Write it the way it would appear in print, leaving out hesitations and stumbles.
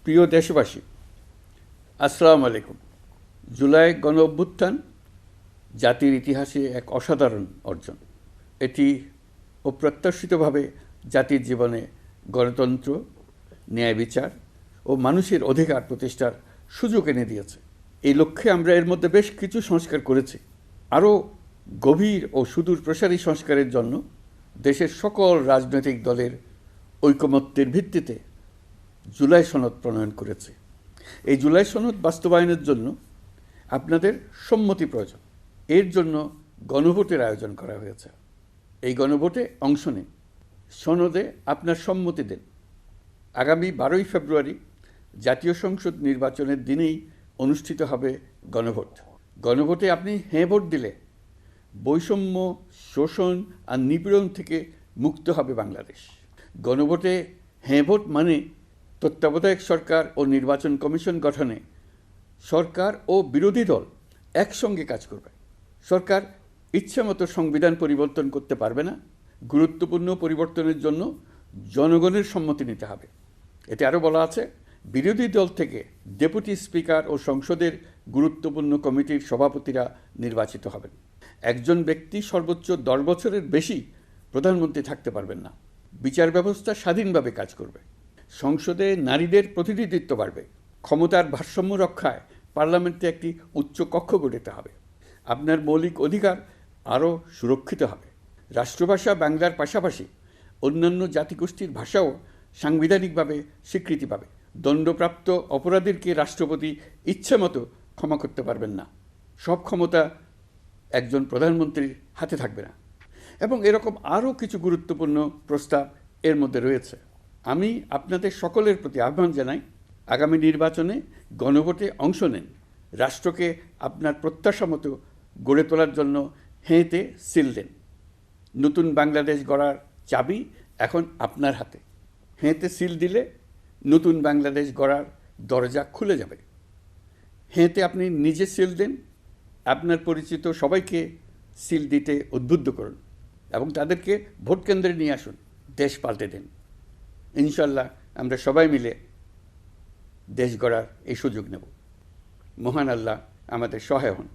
প্রিয় দেশবাসী, আসসালামু আলাইকুম। জুলাই গণ অভ্যুত্থান জাতির ইতিহাসে এক অসাধারণ অর্জন। এটি অপ্রত্যাশিতভাবে জাতির জীবনে গণতন্ত্র, ন্যায় বিচার ও মানুষের অধিকার প্রতিষ্ঠার সুযোগ এনে দিয়েছে। এই লক্ষ্যে আমরা এর মধ্যে বেশ কিছু সংস্কার করেছি। আরও গভীর ও সুদূর প্রসারী সংস্কারের জন্য দেশের সকল রাজনৈতিক দলের ঐকমত্যের ভিত্তিতে জুলাই সনদ প্রণয়ন করেছে। এই জুলাই সনদ বাস্তবায়নের জন্য আপনাদের সম্মতি প্রয়োজন। এর জন্য গণভোটের আয়োজন করা হয়েছে। এই গণভোটে অংশ নিন, সনদে আপনার সম্মতি দেন। আগামী 12ই ফেব্রুয়ারি জাতীয় সংসদ নির্বাচনের দিনেই অনুষ্ঠিত হবে গণভোট। গণভোটে আপনি হ্যাঁ ভোট দিলে বৈষম্য, শোষণ আর নিপীড়ন থেকে মুক্ত হবে বাংলাদেশ। গণভোটে হ্যাঁ ভোট মানে তত্ত্বাবধায়ক সরকার ও নির্বাচন কমিশন গঠনে সরকার ও বিরোধী দল একসঙ্গে কাজ করবে। সরকার ইচ্ছামতো সংবিধান পরিবর্তন করতে পারবে না। গুরুত্বপূর্ণ পরিবর্তনের জন্য জনগণের সম্মতি নিতে হবে। এতে আরও বলা আছে, বিরোধী দল থেকে ডেপুটি স্পিকার ও সংসদের গুরুত্বপূর্ণ কমিটির সভাপতিরা নির্বাচিত হবেন। একজন ব্যক্তি সর্বোচ্চ 10 বছরের বেশি প্রধানমন্ত্রী থাকতে পারবেন না। বিচার ব্যবস্থা স্বাধীনভাবে কাজ করবে। সংসদে নারীদের প্রতিনিধিত্ব বাড়বে। ক্ষমতার ভারসাম্য রক্ষায় পার্লামেন্টে একটি উচ্চ কক্ষ গঠিত হবে। আপনার মৌলিক অধিকার আরও সুরক্ষিত হবে। রাষ্ট্রভাষা বাংলার পাশাপাশি অন্যান্য জাতিগোষ্ঠীর ভাষাও সাংবিধানিকভাবে স্বীকৃতি পাবে। দণ্ডপ্রাপ্ত অপরাধীকে রাষ্ট্রপতি ইচ্ছামতো ক্ষমা করতে পারবেন না। সব ক্ষমতা একজন প্রধানমন্ত্রীর হাতে থাকবে না। এবং এরকম আরও কিছু গুরুত্বপূর্ণ প্রস্তাব এর মধ্যে রয়েছে। আমি আপনাদের সকলের প্রতি আহ্বান জানাই, আগামী নির্বাচনে গণভোটে অংশ নেন। রাষ্ট্রকে আপনার প্রত্যাশা মতো গড়ে তোলার জন্য হেঁতে সিল দেন। নতুন বাংলাদেশ গড়ার চাবি এখন আপনার হাতে। হেঁতে সিল দিলে নতুন বাংলাদেশ গড়ার দরজা খুলে যাবে। হেঁতে আপনি নিজে সিল দেন, আপনার পরিচিত সবাইকে সিল দিতে উদ্বুদ্ধ করুন এবং তাদেরকে ভোট কেন্দ্রে নিয়ে আসুন। দেশ পাল্টে দেন। ইনশাল্লাহ আমরা সবাই মিলে দেশ গড়ার এই সুযোগ নেব। মহান আল্লাহ আমাদের সহায় হন।